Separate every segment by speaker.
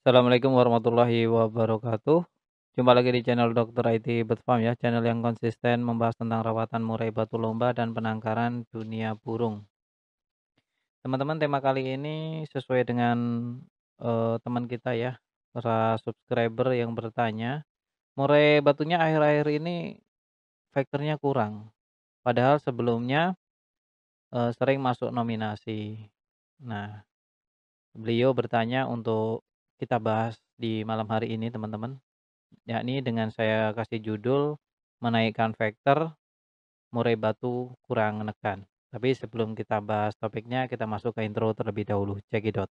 Speaker 1: Assalamualaikum warahmatullahi wabarakatuh. Jumpa lagi di channel Dokter IT Bedfarm ya, channel yang konsisten membahas tentang rawatan murai batu lomba dan penangkaran dunia burung. Teman-teman, tema kali ini sesuai dengan teman kita ya, para subscriber yang bertanya, murai batunya akhir-akhir ini faktornya kurang. Padahal sebelumnya sering masuk nominasi. Nah, beliau bertanya untuk kita bahas di malam hari ini, teman-teman. Yakni dengan saya kasih judul, menaikkan vektor, murai batu kurang menekan. Tapi sebelum kita bahas topiknya, kita masuk ke intro terlebih dahulu. Cekidot.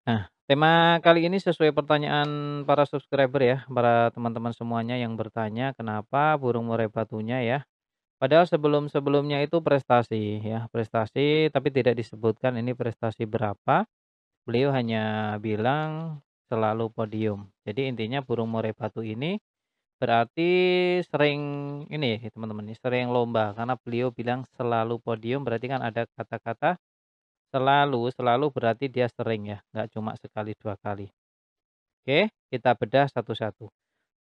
Speaker 1: Nah, tema kali ini sesuai pertanyaan para subscriber ya, para teman-teman semuanya yang bertanya kenapa burung murai batunya ya. Padahal sebelum-sebelumnya itu prestasi ya, prestasi tapi tidak disebutkan ini prestasi berapa. Beliau hanya bilang selalu podium. Jadi intinya burung murai batu ini berarti sering ini teman-teman, sering lomba karena beliau bilang selalu podium berarti kan ada kata-kata selalu, selalu berarti dia sering ya, nggak cuma sekali 2 kali. Oke, kita bedah satu-satu.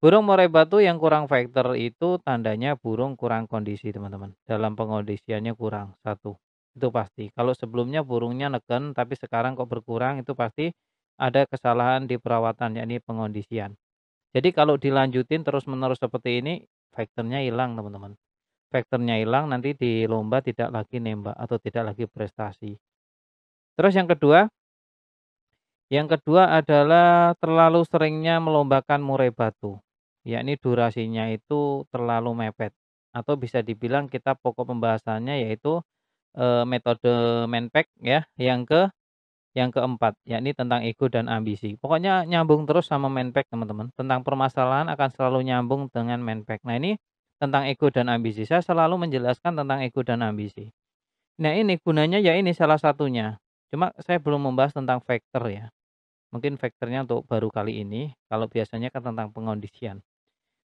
Speaker 1: Burung murai batu yang kurang vektor itu tandanya burung kurang kondisi teman-teman. Dalam pengondisiannya kurang, satu. Itu pasti. Kalau sebelumnya burungnya negen tapi sekarang kok berkurang itu pasti ada kesalahan di perawatan yakni pengondisian. Jadi kalau dilanjutin terus-menerus seperti ini, faktornya hilang teman-teman. Faktornya hilang nanti di lomba tidak lagi nembak atau tidak lagi prestasi. Terus yang kedua adalah terlalu seringnya melombakan murai batu. Yakni durasinya itu terlalu mepet. Atau bisa dibilang kita pokok pembahasannya yaitu metode Menpack ya, yang keempat, yakni tentang ego dan ambisi. Pokoknya nyambung terus sama Menpack teman-teman. Tentang permasalahan akan selalu nyambung dengan Menpack. Nah ini tentang ego dan ambisi. Saya selalu menjelaskan tentang ego dan ambisi. Nah ini gunanya ya ini salah satunya. Cuma saya belum membahas tentang faktor ya. Mungkin faktornya untuk baru kali ini. Kalau biasanya kan tentang pengondisian.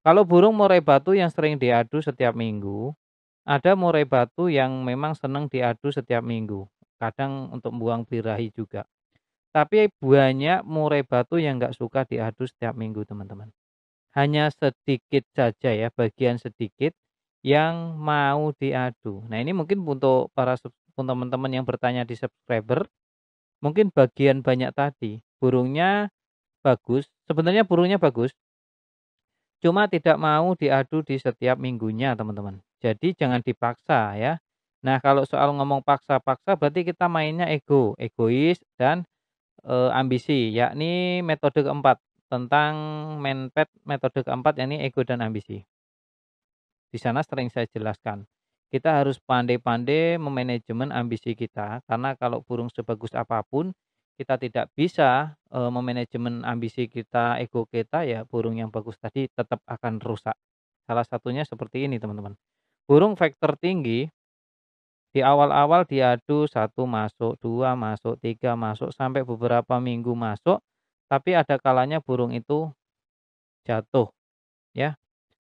Speaker 1: Kalau burung murai batu yang sering diadu setiap minggu, ada murai batu yang memang senang diadu setiap minggu. Kadang untuk buang birahi juga. Tapi banyak murai batu yang nggak suka diadu setiap minggu, teman-teman. Hanya sedikit saja ya, bagian sedikit yang mau diadu. Nah, ini mungkin untuk teman-teman yang bertanya di subscriber, mungkin bagian banyak tadi. Burungnya bagus, sebenarnya burungnya bagus, cuma tidak mau diadu di setiap minggunya, teman-teman. Jadi jangan dipaksa ya. Nah, kalau soal ngomong paksa-paksa berarti kita mainnya ego, egois dan ambisi, yakni metode keempat, tentang Menpad metode keempat yakni ego dan ambisi. Di sana sering saya jelaskan, kita harus pandai-pandai memanajemen ambisi kita, karena kalau burung sebagus apapun, kita tidak bisa, memanajemen ambisi kita, ego kita, ya burung yang bagus tadi tetap akan rusak. Salah satunya seperti ini teman-teman, burung vektor tinggi di awal-awal diadu satu masuk, 2 masuk, 3 masuk, sampai beberapa minggu masuk, tapi ada kalanya burung itu jatuh, ya.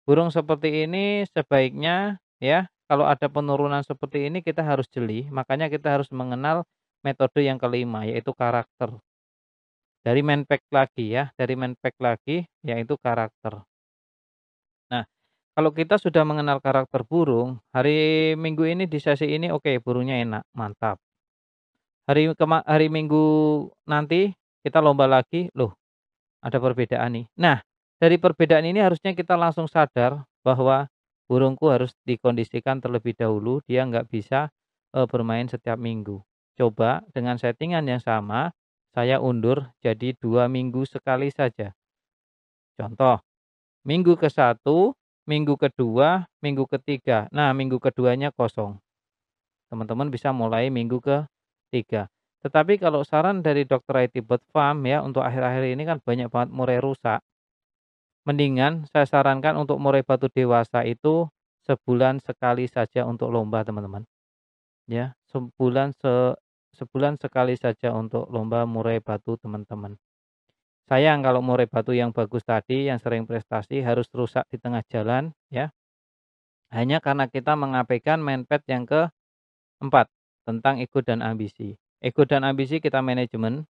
Speaker 1: Burung seperti ini sebaiknya ya, kalau ada penurunan seperti ini kita harus jeli, makanya kita harus mengenal metode yang kelima yaitu karakter. Dari Menpack lagi ya, dari Menpack lagi yaitu karakter. Nah, kalau kita sudah mengenal karakter burung, hari Minggu ini di sesi ini oke, burungnya enak, mantap. Hari Minggu nanti kita lomba lagi, loh ada perbedaan nih. Nah, dari perbedaan ini harusnya kita langsung sadar bahwa burungku harus dikondisikan terlebih dahulu, dia nggak bisa, bermain setiap minggu. Coba dengan settingan yang sama, saya undur jadi 2 minggu sekali saja. Contoh, minggu ke-1, minggu kedua, minggu ketiga. Nah, minggu keduanya kosong. Teman-teman bisa mulai minggu ke-3. Tetapi kalau saran dari Dokter IT Bird Farm ya, untuk akhir-akhir ini kan banyak banget murai rusak. Mendingan saya sarankan untuk murai batu dewasa itu sebulan sekali saja untuk lomba, teman-teman. ya, sebulan sekali saja untuk lomba murai batu teman-teman. Sayang kalau murai batu yang bagus tadi, yang sering prestasi harus rusak di tengah jalan ya, hanya karena kita mengabaikan mindset yang keempat, tentang ego dan ambisi. Ego dan ambisi kita manajemen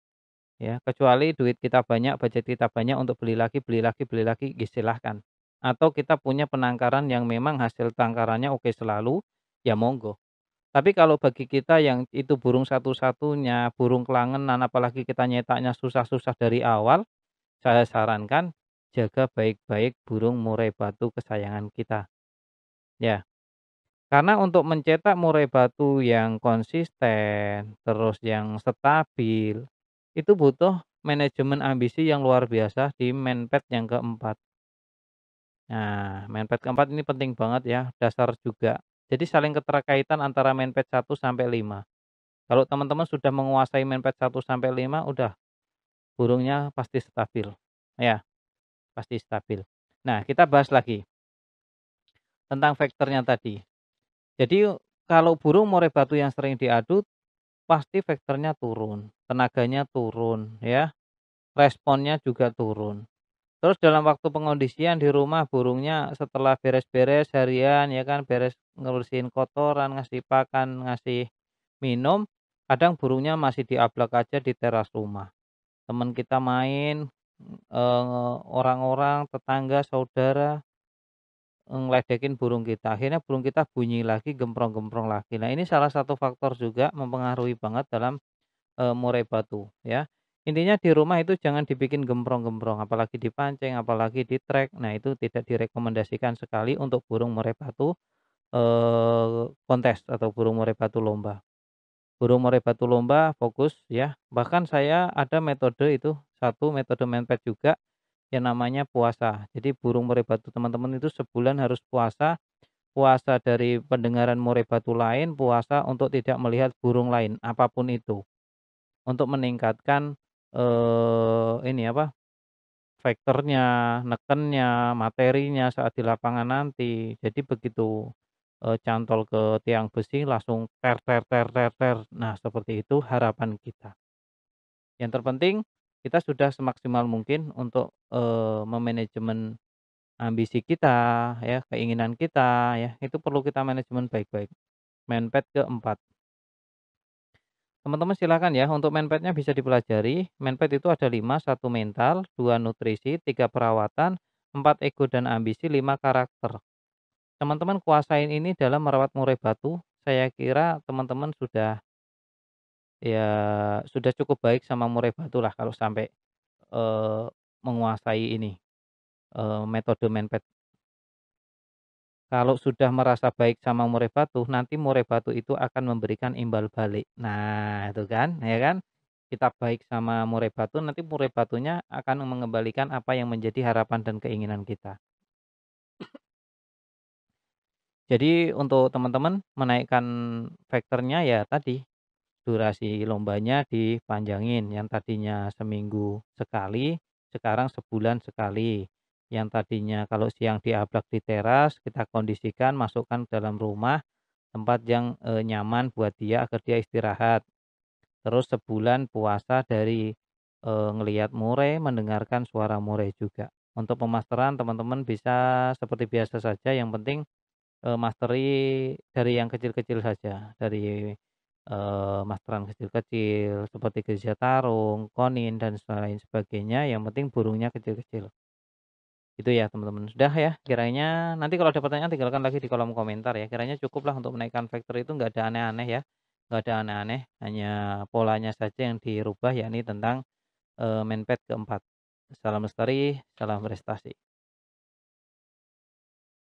Speaker 1: ya, kecuali duit kita banyak, budget kita banyak untuk beli lagi, ya silahkan. Atau kita punya penangkaran yang memang hasil tangkarannya oke selalu, ya monggo. Tapi kalau bagi kita yang itu burung satu-satunya, burung kelangenan, apalagi kita nyetaknya susah-susah dari awal, saya sarankan jaga baik-baik burung murai batu kesayangan kita, ya. Karena untuk mencetak murai batu yang konsisten, terus yang stabil, itu butuh manajemen ambisi yang luar biasa di menpad yang keempat. Nah, menpad keempat ini penting banget ya, dasar juga. Jadi saling keterkaitan antara menpad 1 sampai 5. Kalau teman-teman sudah menguasai menpad 1 sampai 5, udah burungnya pasti stabil. Ya, pasti stabil. Nah, kita bahas lagi tentang faktornya tadi. Jadi kalau burung murai batu yang sering diadu pasti vektornya turun, tenaganya turun ya, responnya juga turun. Terus dalam waktu pengondisian di rumah burungnya setelah beres-beres harian ya kan, beres ngurusin kotoran, ngasih pakan, ngasih minum, kadang burungnya masih diablak aja di teras rumah. Teman kita main, orang-orang, tetangga, saudara, ngeledekin burung kita, akhirnya burung kita bunyi lagi, gemprong-gemprong lagi. Nah ini salah satu faktor juga mempengaruhi banget dalam murai batu ya. Intinya di rumah itu jangan dibikin gemprong-gemprong, apalagi dipancing, apalagi di-trek. Nah itu tidak direkomendasikan sekali untuk burung murai batu, kontes atau burung murai batu lomba. Burung murai batu lomba fokus ya, bahkan saya ada metode itu, satu metode menpet juga yang namanya puasa. Jadi burung murai batu teman-teman itu sebulan harus puasa, puasa dari pendengaran murai batu lain, puasa untuk tidak melihat burung lain, apapun itu. Untuk meningkatkan, ini apa, vektornya, nekennya, materinya saat di lapangan nanti. Jadi begitu, cantol ke tiang besi langsung Nah, seperti itu harapan kita. Yang terpenting kita sudah semaksimal mungkin untuk, memanajemen ambisi kita ya, keinginan kita ya, itu perlu kita manajemen baik-baik. Menpad keempat. Teman-teman silakan ya, untuk menpad-nya bisa dipelajari. Menpad itu ada 5, 1 mental, 2 nutrisi, 3 perawatan, 4 ego dan ambisi, 5 karakter. Teman-teman kuasain ini dalam merawat murai batu, saya kira teman-teman sudah ya sudah cukup baik sama murai batu lah kalau sampai, eee, menguasai ini, metode menpad. Kalau sudah merasa baik sama murai batu, nanti murai batu itu akan memberikan imbal balik. Nah, itu kan, ya kan? Kita baik sama murai batu, nanti murai batunya akan mengembalikan apa yang menjadi harapan dan keinginan kita. Jadi untuk teman-teman menaikkan vektornya ya tadi, durasi lombanya dipanjangin, yang tadinya seminggu sekali, sekarang sebulan sekali. Yang tadinya kalau siang diablak di teras, kita kondisikan masukkan ke dalam rumah, tempat yang, nyaman buat dia agar dia istirahat. Terus sebulan puasa dari, ngelihat murai, mendengarkan suara murai juga. Untuk pemasteran teman-teman bisa seperti biasa saja, yang penting, masteri dari yang kecil-kecil saja, dari, masteran kecil-kecil seperti gajah tarung, konin, dan lain sebagainya, yang penting burungnya kecil-kecil. Itu ya teman-teman. Sudah ya kiranya, nanti kalau ada pertanyaan tinggalkan lagi di kolom komentar ya. Kiranya cukuplah untuk menaikkan vektor itu nggak ada aneh-aneh ya. Nggak ada aneh-aneh, hanya polanya saja yang dirubah yakni tentang, menpad keempat. Salam lestari, salam prestasi.